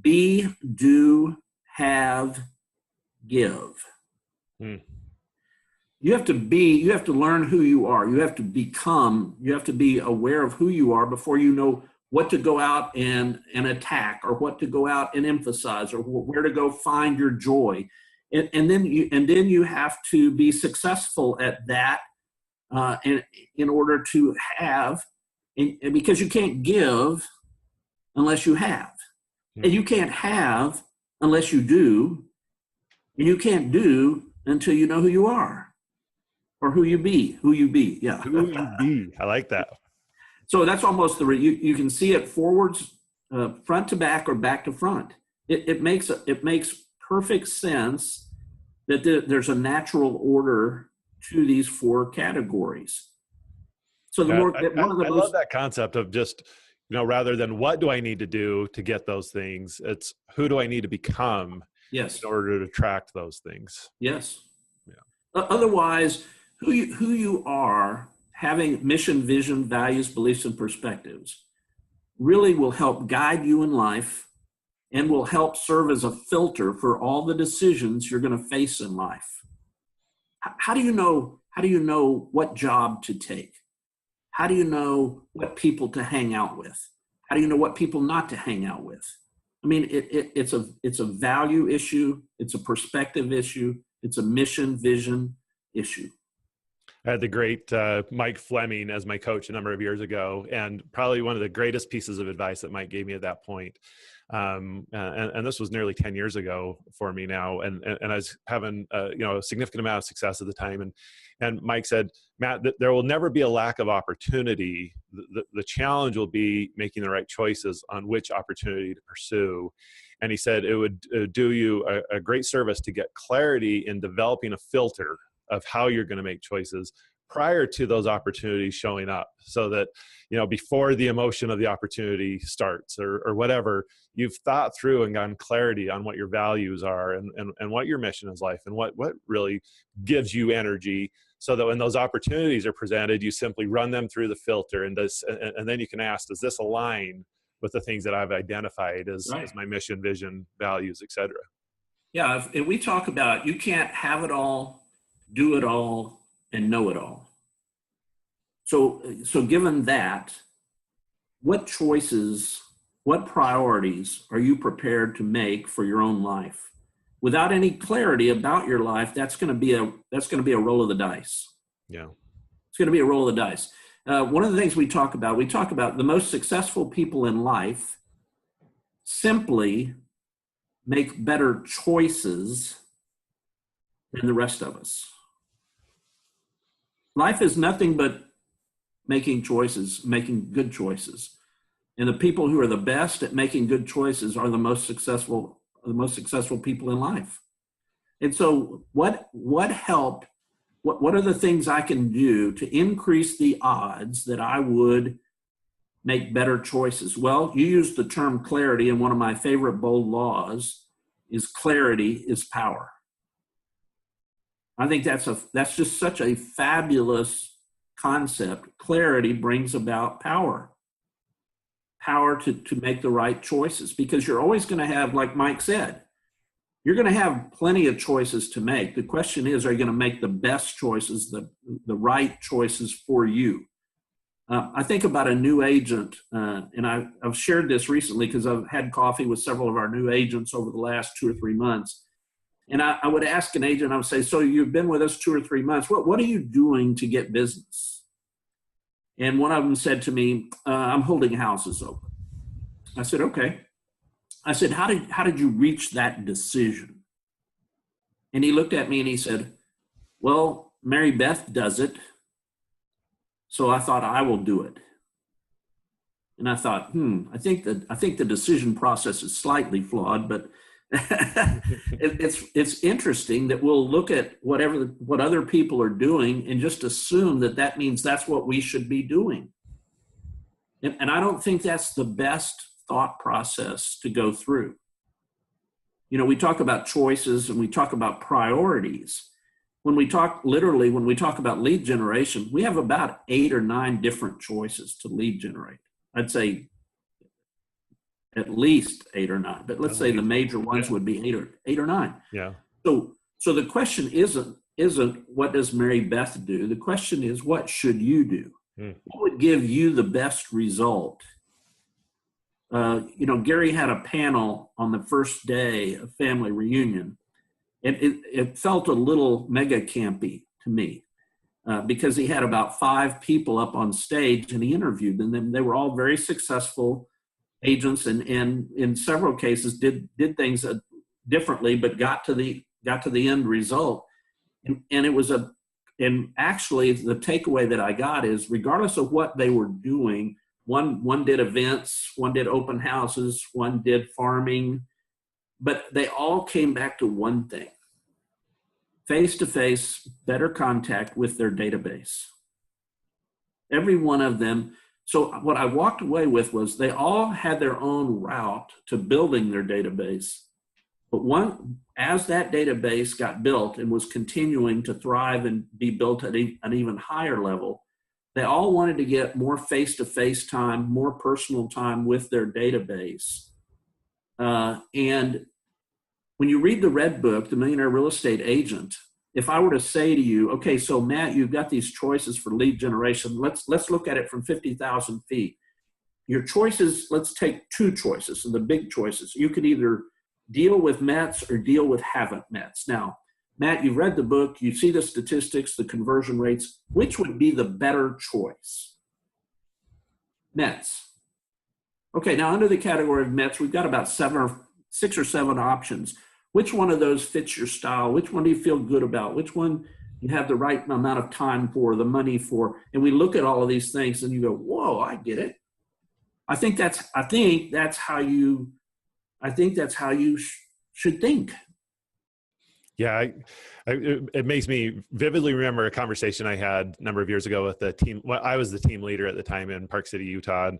be, do, have, give. You have to learn who you are. You have to be aware of who you are before you know what to go out and attack, or what to go out and emphasize, or where to go find your joy. And then you have to be successful at that in order to have, and because you can't give unless you have. And you can't have unless you do. And you can't do until you know who you are, or who you be. Yeah. Who you be. I like that. So that's almost you can see it forwards, front to back, or back to front. It makes perfect sense that there's a natural order to these 4 categories. So I love that concept of just, rather than what do I need to do to get those things, it's who do I need to become in order to attract those things. Yes. Yeah. Otherwise, who you are, having mission, vision, values, beliefs, and perspectives really will help guide you in life, and will help serve as a filter for all the decisions you're going to face in life. How do you know what job to take? How do you know what people to hang out with? How do you know what people not to hang out with? I mean, it's a value issue. It's a perspective issue. It's a mission, vision issue. I had the great Mike Fleming as my coach a number of years ago, and probably one of the greatest pieces of advice that Mike gave me at that point. And this was nearly 10 years ago for me now. And I was having, a significant amount of success at the time. And Mike said, Matt, there will never be a lack of opportunity. The challenge will be making the right choices on which opportunity to pursue. And he said, it would do you a great service to get clarity in developing a filter of how you're going to make choices prior to those opportunities showing up, so that, before the emotion of the opportunity starts or whatever, you've thought through and gotten clarity on what your values are and what your mission is life, and what really gives you energy, so that when those opportunities are presented, you simply run them through the filter, and then you can ask, does this align with the things that I've identified as my mission, vision, values, etc. Yeah, and we talk about you can't have it all, do it all, and know it all. So given that, what choices, what priorities are you prepared to make for your own life? Without any clarity about your life, that's going to be a roll of the dice. Yeah, it's going to be a roll of the dice. One of the things we talk about the most successful people in life simply make better choices than the rest of us. Life is nothing but making choices, making good choices. And the people who are the best at making good choices are the most successful people in life. And so what are the things I can do to increase the odds that I would make better choices? Well, you used the term clarity, and one of my favorite bold laws is clarity is power. I think that's just such a fabulous concept. Clarity brings about power to make the right choices, because you're always going to have, like Mike said, you're going to have plenty of choices to make. The question is, are you going to make the best choices, the right choices for you? I think about a new agent, and I've shared this recently because I've had coffee with several of our new agents over the last 2 or 3 months. And I would ask an agent, I would say, so you've been with us 2 or 3 months. What are you doing to get business? And one of them said to me, I'm holding houses open. I said, okay. I said, how did you reach that decision? And he looked at me and he said, well, Mary Beth does it, so I thought I will do it. And I thought, I think the decision process is slightly flawed, but it's interesting that we'll look at what other people are doing and just assume that means that's what we should be doing. And I don't think that's the best thought process to go through. You know, we talk about choices and we talk about priorities. When we talk about lead generation, we have about 8 or 9 different choices to lead generate. I'd say at least 8 or 9, but let's say the major ones would be 8 or 9. Yeah. So the question isn't what does Mary Beth do? The question is, what should you do? What would give you the best result? Gary had a panel on the first day of family reunion, and it felt a little mega campy to me because he had about 5 people up on stage and he interviewed them. And they were all very successful agents, and in several cases did things differently, but got to the end result. And actually the takeaway that I got is, regardless of what they were doing, one did events, one did open houses, one did farming, but they all came back to one thing: face-to-face, better contact with their database. Every one of them. So what I walked away with was they all had their own route to building their database. But as that database got built and was continuing to thrive and be built at an even higher level, they all wanted to get more face-to-face time, more personal time with their database. And when you read the Red Book, The Millionaire Real Estate Agent, if I were to say to you, okay, so Matt, you've got these choices for lead generation. Let's look at it from 50,000 feet. Your choices, let's take 2 choices, and the big choices. You could either deal with Mets or deal with haven't Mets. Now, Matt, you've read the book, you see the statistics, the conversion rates. Which would be the better choice? Mets. Okay, now under the category of Mets, we've got about 6 or 7 options. Which one of those fits your style? Which one do you feel good about? Which one you have the right amount of time for, the money for? And we look at all of these things and you go, whoa, I get it. I think that's how you should think. Yeah, it makes me vividly remember a conversation I had a number of years ago with the team. Well, I was the team leader at the time in Park City, Utah.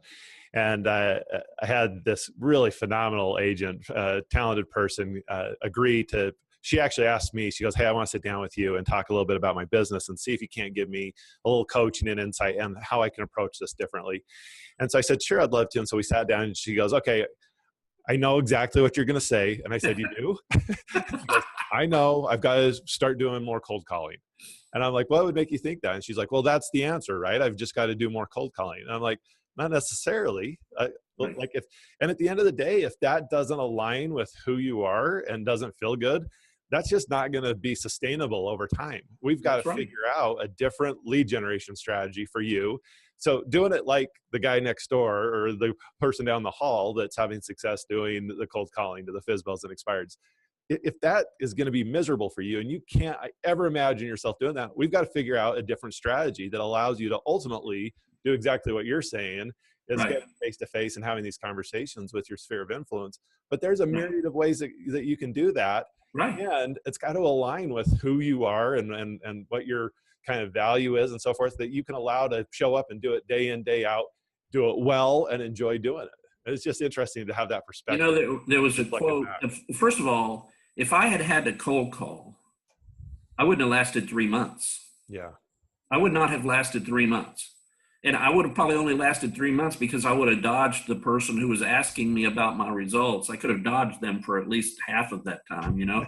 And I had this really phenomenal agent, talented person, agree to, she actually asked me, she goes, hey, I want to sit down with you and talk a little bit about my business and see if you can't give me a little coaching and insight on how I can approach this differently. And so I said, sure, I'd love to. And so we sat down and she goes, okay, I know exactly what you're going to say. And I said, you do? She goes, I know, I've got to start doing more cold calling. And I'm like, what would make you think that? And she's like, well, that's the answer, right? I've just got to do more cold calling. And I'm like, not necessarily. Like and at the end of the day, if that doesn't align with who you are and doesn't feel good, that's just not going to be sustainable over time. We've got to figure out a different lead generation strategy for you. So doing it like the guy next door or the person down the hall that's having success doing the cold calling to the FSBOs and expireds, if that is going to be miserable for you and you can't ever imagine yourself doing that, we've got to figure out a different strategy that allows you to ultimately do exactly what you're saying, is getting face-to-face and having these conversations with your sphere of influence. But there's a myriad of ways that you can do that. Right. And it's got to align with who you are and what your kind of value is and so forth, that you can allow to show up and do it day in, day out, do it well and enjoy doing it. It's just interesting to have that perspective. You know, there was a quote. First of all, if I had to cold call, I wouldn't have lasted 3 months. Yeah. I would not have lasted 3 months. And I would have probably only lasted 3 months because I would have dodged the person who was asking me about my results. I could have dodged them for at least half of that time, you know?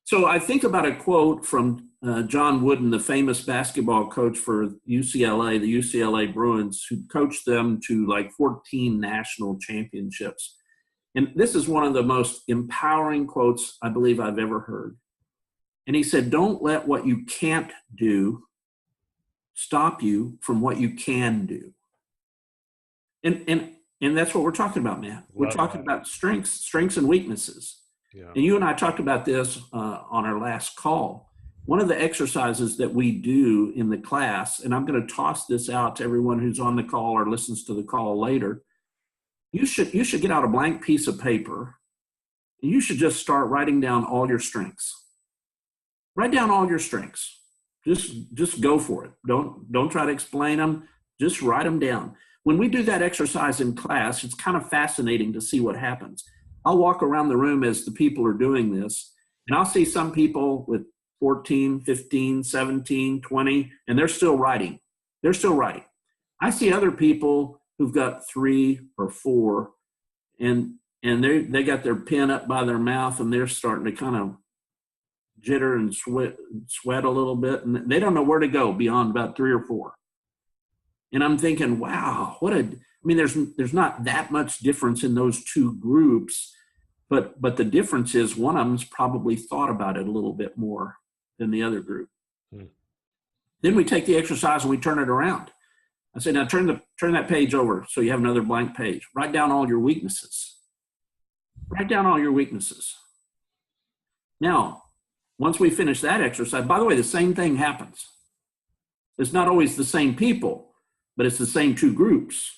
So I think about a quote from John Wooden, the famous basketball coach for UCLA, the UCLA Bruins, who coached them to like 14 national championships. And this is one of the most empowering quotes I believe I've ever heard. And he said, don't let what you can't do stop you from what you can do. And that's what we're talking about, Matt. We're talking about strengths and weaknesses. Yeah. And you and I talked about this on our last call. One of the exercises that we do in the class, and I'm going to toss this out to everyone who's on the call or listens to the call later, you should get out a blank piece of paper, and you should just start writing down all your strengths. Write down all your strengths. Just go for it. Don't try to explain them. Just write them down. When we do that exercise in class, it's kind of fascinating to see what happens. I'll walk around the room as the people are doing this, and I'll see some people with 14, 15, 17, 20, and they're still writing. They're still writing. I see other people who've got 3 or 4, and they got their pen up by their mouth, and they're starting to kind of jitter and sweat a little bit, and they don't know where to go beyond about 3 or 4. And I'm thinking, wow, there's not that much difference in those two groups, but the difference is one of them's probably thought about it a little bit more than the other group. Then we take the exercise and we turn it around. I say, now turn that page over so you have another blank page. Write down all your weaknesses. Write down all your weaknesses. Now, once we finish that exercise, by the way, the same thing happens. It's not always the same people, but it's the same two groups.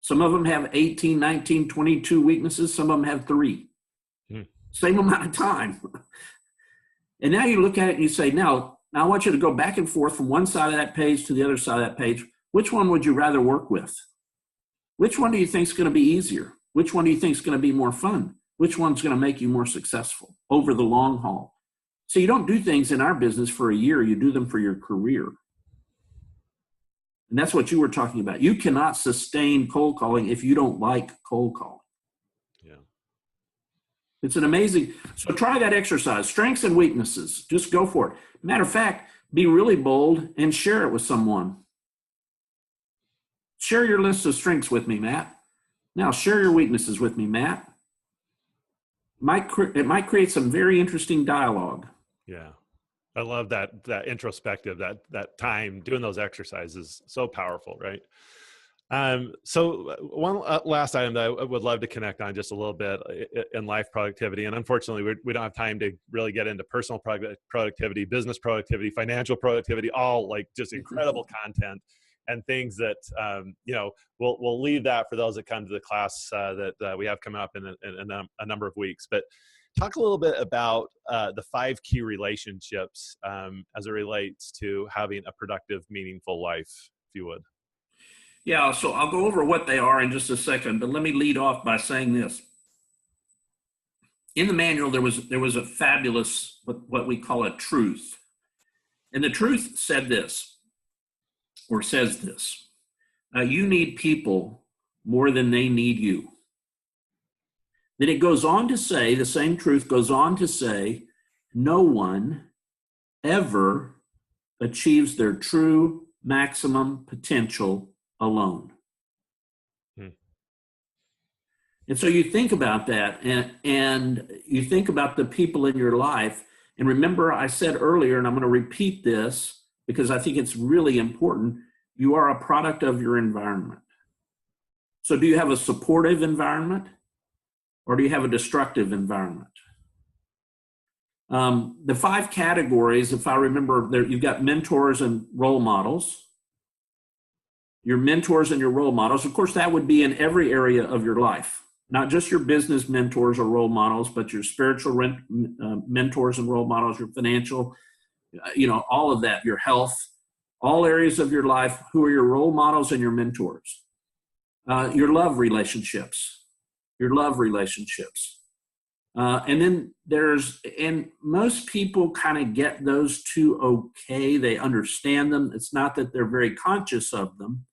Some of them have 18, 19, 22 weaknesses. Some of them have 3. Same amount of time. And now you look at it and you say, now I want you to go back and forth from one side of that page to the other side of that page. Which one would you rather work with? Which one do you think is going to be easier? Which one do you think is going to be more fun? Which one's going to make you more successful over the long haul? So you don't do things in our business for a year. You do them for your career. And that's what you were talking about. You cannot sustain cold calling if you don't like cold calling. Yeah. It's an amazing, so try that exercise, strengths and weaknesses. Just go for it. Matter of fact, be really bold and share it with someone. Share your list of strengths with me, Matt. Now share your weaknesses with me, Matt. It might create some very interesting dialogue. Yeah. I love that introspective, that time doing those exercises. So powerful, right? So one last item that I would love to connect on just a little bit in life productivity. And unfortunately, we don't have time to really get into personal productivity, business productivity, financial productivity, all like just incredible content and things that, we'll leave that for those that come to the class that we have coming up in a number of weeks. But talk a little bit about the 5 key relationships as it relates to having a productive, meaningful life, if you would. Yeah, so I'll go over what they are in just a second, but let me lead off by saying this. In the manual, there was a fabulous, what we call a truth. And the truth said this, or says this, you need people more than they need you. Then it goes on to say, the same truth goes on to say, no one ever achieves their true maximum potential alone. And so you think about that and you think about the people in your life. And remember, I said earlier, and I'm going to repeat this because I think it's really important, you are a product of your environment. So do you have a supportive environment? Or do you have a destructive environment? The 5 categories, if I remember, you've got mentors and role models. Your mentors and your role models, of course, that would be in every area of your life. Not just your business mentors or role models, but your spiritual mentors and role models, your financial, all of that, your health, all areas of your life. Who are your role models and your mentors? Your love relationships. And then and most people kind of get those 2 okay. They understand them. It's not that they're very conscious of them,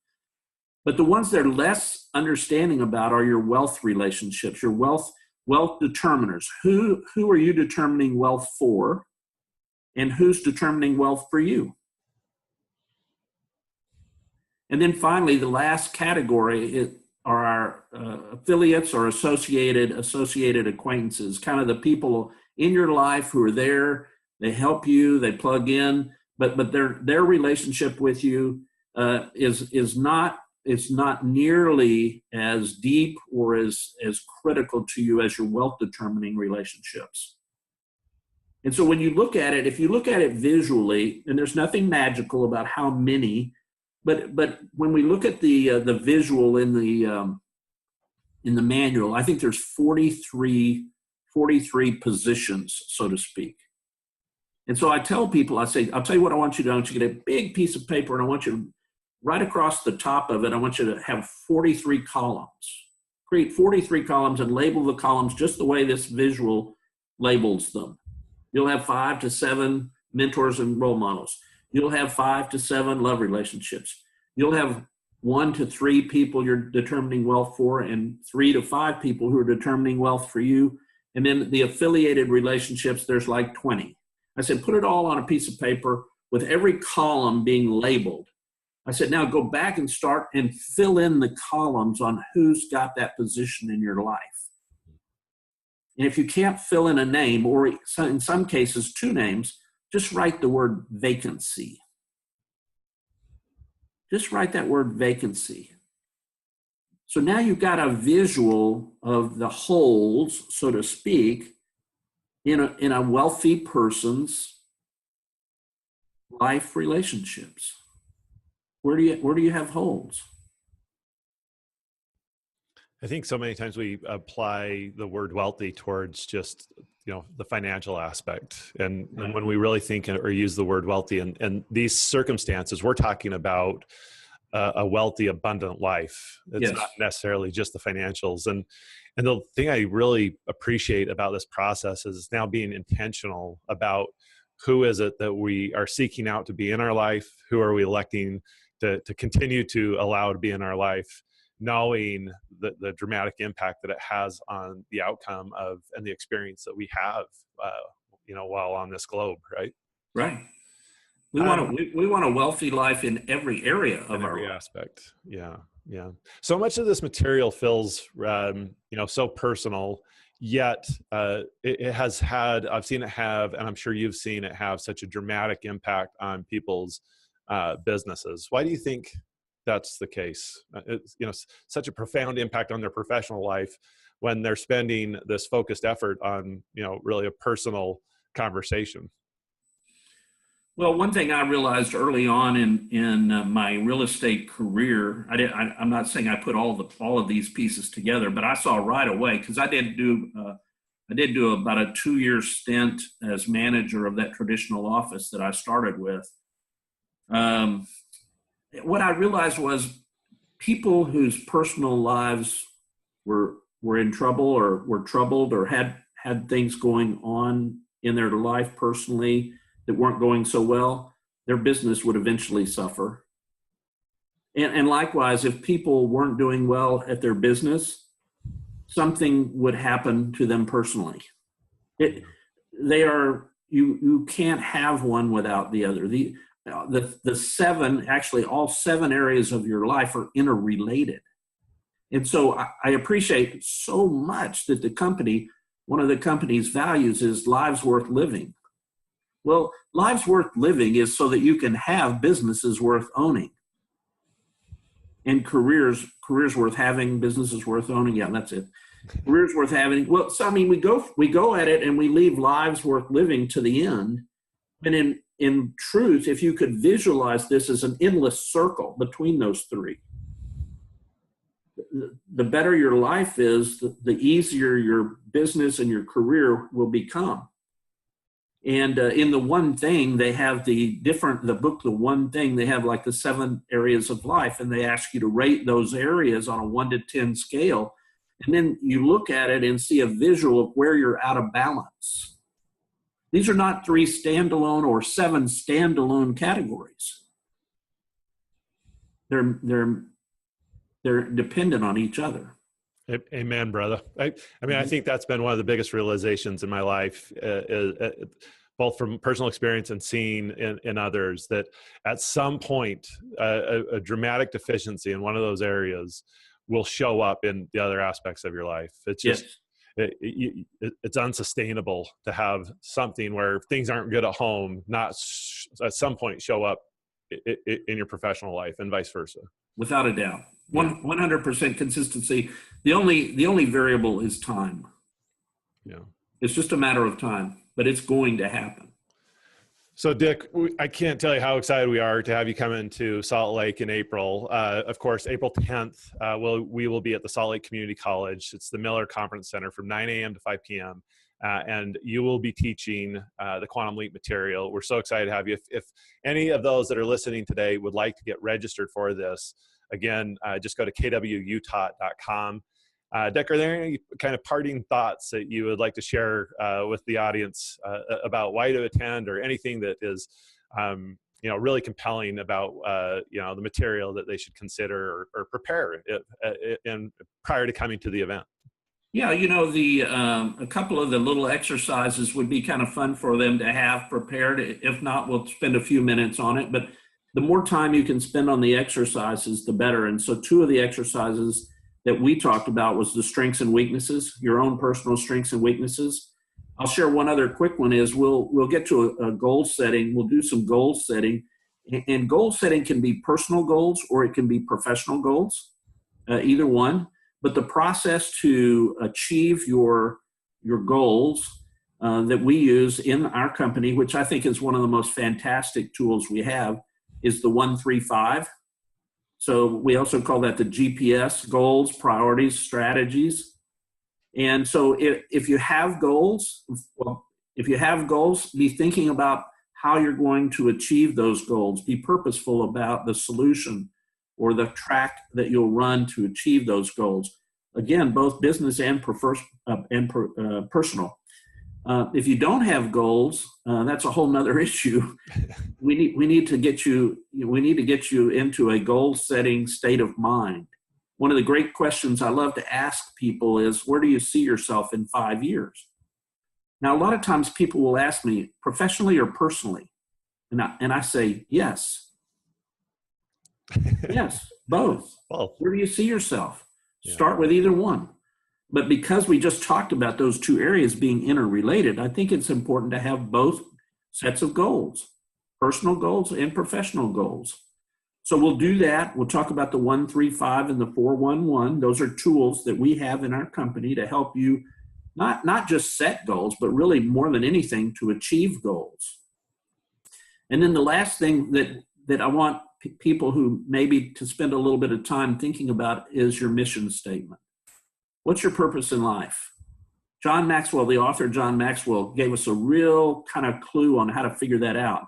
but the ones they're less understanding about are your wealth relationships, your wealth determiners. Who are you determining wealth for, and who's determining wealth for you? And then finally, the last category our affiliates or associated acquaintances, kind of the people in your life who are there. They help you, they plug in, but their relationship with you is not nearly as deep or as critical to you as your wealth determining relationships. And so when you look at it, if you look at it visually, and there's nothing magical about how many, but when we look at the visual in the manual, I think there's 43 positions, so to speak. And so I tell people, I say, I'll tell you what I want you to do. I want you to get a big piece of paper, and I want you to, right across the top of it, I want you to have 43 columns. Create 43 columns and label the columns just the way this visual labels them. You'll have 5 to 7 mentors and role models. You'll have 5 to 7 love relationships. You'll have 1 to 3 people you're determining wealth for, and 3 to 5 people who are determining wealth for you. And then the affiliated relationships, there's like 20. I said, put it all on a piece of paper with every column being labeled. I said, now go back and start and fill in the columns on who's got that position in your life. And if you can't fill in a name, or in some cases 2 names, just write the word vacancy. Just write that word vacancy. So now you've got a visual of the holes, so to speak, in a wealthy person's life relationships. Where do you have holes? I think so many times we apply the word wealthy towards just, the financial aspect. And when we really think or use the word wealthy and these circumstances, we're talking about a wealthy, abundant life. It's not necessarily just the financials. And the thing I really appreciate about this process is now being intentional about who is it that we are seeking out to be in our life? Who are we electing to continue to allow to be in our life? Knowing the dramatic impact that it has on the outcome of and the experience that we have, while on this globe, right? Right. We want a wealthy life in every area of our life. Aspect. Yeah. So much of this material feels, so personal. Yet it has had. I've seen it have, and I'm sure you've seen it have such a dramatic impact on people's businesses. Why do you think that's the case? It's, such a profound impact on their professional life when they're spending this focused effort on, really a personal conversation. Well, one thing I realized early on in my real estate career, I'm not saying I put all of these pieces together, but I saw right away, because I did do about a 2-year stint as manager of that traditional office that I started with. What I realized was people whose personal lives were in trouble or were troubled or had things going on in their life personally that weren't going so well, their business would eventually suffer. And likewise, if people weren't doing well at their business, something would happen to them personally. You can't have one without the other. The 7, actually all 7 areas of your life are interrelated. And so I appreciate so much that one of the company's values is lives worth living. Well, lives worth living is so that you can have businesses worth owning. And careers worth having, businesses worth owning. Yeah, that's it. Careers worth having. Well, so I mean, we go at it and we leave lives worth living to the end. And in truth, if you could visualize this as an endless circle between those 3, the better your life is, the easier your business and your career will become. And in The One Thing, they have the book, The One Thing, they have like the 7 areas of life, and they ask you to rate those areas on a 1 to 10 scale. And then you look at it and see a visual of where you're out of balance. These are not 3 standalone or 7 standalone categories. They're dependent on each other. Amen, brother. I think that's been one of the biggest realizations in my life, both from personal experience and seeing in others, that at some point, a dramatic deficiency in one of those areas will show up in the other aspects of your life. It's just, it's unsustainable to have something where things aren't good at home, not at some point show up in your professional life, and vice versa. Without a doubt. 100% consistency. The only variable is time. Yeah. It's just a matter of time, but it's going to happen. So Dick, I can't tell you how excited we are to have you come into Salt Lake in April. Of course, April 10th, we will be at the Salt Lake Community College. It's the Miller Conference Center from 9 a.m. to 5 p.m. And you will be teaching the Quantum Leap material. We're so excited to have you. If any of those that are listening today would like to get registered for this, again, just go to kwutah.com. Dick, are there any kind of parting thoughts that you would like to share with the audience about why to attend, or anything that is, really compelling about, the material that they should consider or prepare prior to coming to the event? Yeah, a couple of the little exercises would be kind of fun for them to have prepared. If not, we'll spend a few minutes on it. But the more time you can spend on the exercises, the better. And so 2 of the exercises that we talked about was the strengths and weaknesses, your own personal strengths and weaknesses. I'll share one other quick one is we'll get to a goal setting. We'll do some goal setting. And goal setting can be personal goals or it can be professional goals, either one. But the process to achieve your goals that we use in our company, which I think is one of the most fantastic tools we have, is the 1-3-5. So we also call that the GPS: goals, priorities, strategies. And so if you have goals, be thinking about how you're going to achieve those goals. Be purposeful about the solution or the track that you'll run to achieve those goals. Again, both business and personal. If you don't have goals, that's a whole nother issue. We need to get you into a goal-setting state of mind. One of the great questions I love to ask people is, where do you see yourself in 5 years? Now, a lot of times people will ask me, professionally or personally? And I say, yes. Yes, both. Well, where do you see yourself? Yeah. Start with either one. But because we just talked about those 2 areas being interrelated, I think it's important to have both sets of goals, personal goals and professional goals. So we'll do that. We'll talk about the 1-3-5 and the 4-1-1. Those are tools that we have in our company to help you not just set goals, but really more than anything to achieve goals. And then the last thing that I want people who maybe to spend a little bit of time thinking about is your mission statement. What's your purpose in life? John Maxwell, the author John Maxwell, gave us a real kind of clue on how to figure that out.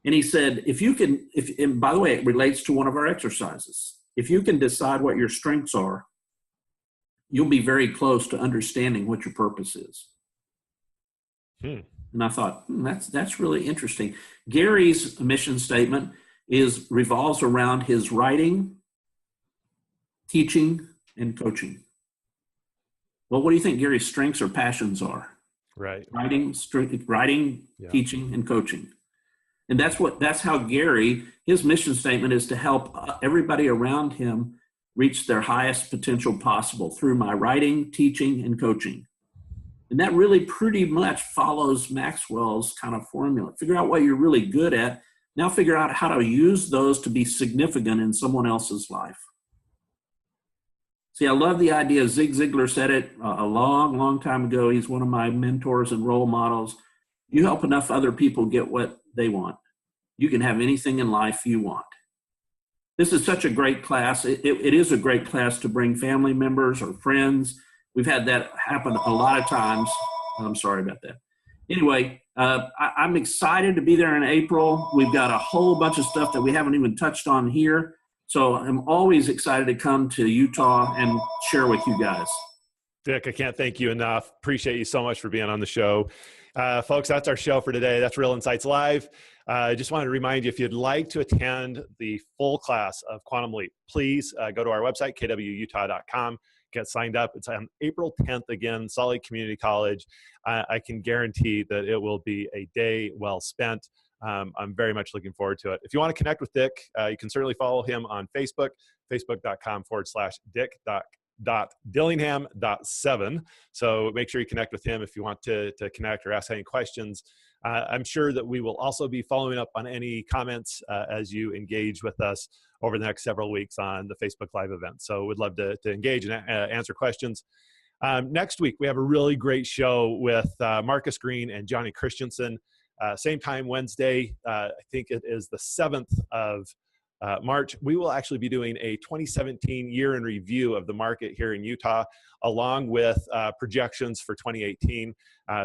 And he said, and by the way, it relates to one of our exercises. If you can decide what your strengths are, you'll be very close to understanding what your purpose is. And I thought, that's really interesting. Gary's mission statement revolves around his writing, teaching, and coaching. Well, what do you think Gary's strengths or passions are? Right. Writing, Yeah. teaching, and coaching. And that's how Gary, his mission statement is to help everybody around him reach their highest potential possible through my writing, teaching, and coaching. And that really pretty much follows Maxwell's kind of formula. Figure out what you're really good at. Now figure out how to use those to be significant in someone else's life. See, I love the idea. Zig Ziglar said it a long, long time ago. He's one of my mentors and role models. You help enough other people get what they want, you can have anything in life you want. This is such a great class. It is a great class to bring family members or friends. We've had that happen a lot of times. I'm sorry about that. Anyway, I'm excited to be there in April. We've got a whole bunch of stuff that we haven't even touched on here. So I'm always excited to come to Utah and share with you guys. Dick, I can't thank you enough. Appreciate you so much for being on the show. Folks, that's our show for today. That's Real Insights Live. I just wanted to remind you, if you'd like to attend the full class of Quantum Leap, please go to our website, kwutah.com. Get signed up. It's on April 10th again, Salt Lake Community College. I can guarantee that it will be a day well spent. I'm very much looking forward to it. If you want to connect with Dick, you can certainly follow him on Facebook, facebook.com/Dick.Dillingham.7. So make sure you connect with him if you want to connect or ask any questions. I'm sure that we will also be following up on any comments as you engage with us over the next several weeks on the Facebook Live event. So we'd love to engage and answer questions. Next week, we have a really great show with Marcus Green and Johnny Christensen. Same time Wednesday, I think it is the 7th of March. We will actually be doing a 2017 year in review of the market here in Utah, along with projections for 2018.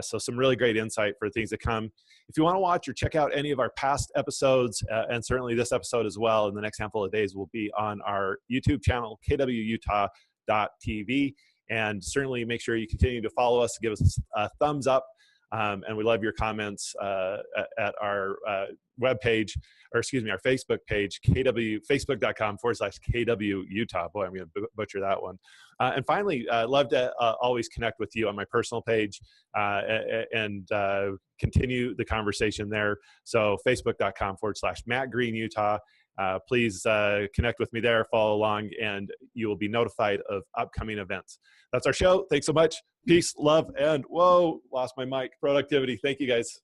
So some really great insight for things to come. If you want to watch or check out any of our past episodes, and certainly this episode as well, in the next handful of days, will be on our YouTube channel, kwutah.tv. And certainly make sure you continue to follow us, give us a thumbs up. And we love your comments at our webpage, or excuse me, our Facebook page, facebook.com/KW Utah. Boy, I'm going to butcher that one. And finally, I'd love to always connect with you on my personal page and continue the conversation there. So facebook.com/Matt Green Utah. Please connect with me there, follow along, and you will be notified of upcoming events. That's our show. Thanks so much. Peace, love, and whoa, lost my mic. Productivity. Thank you, guys.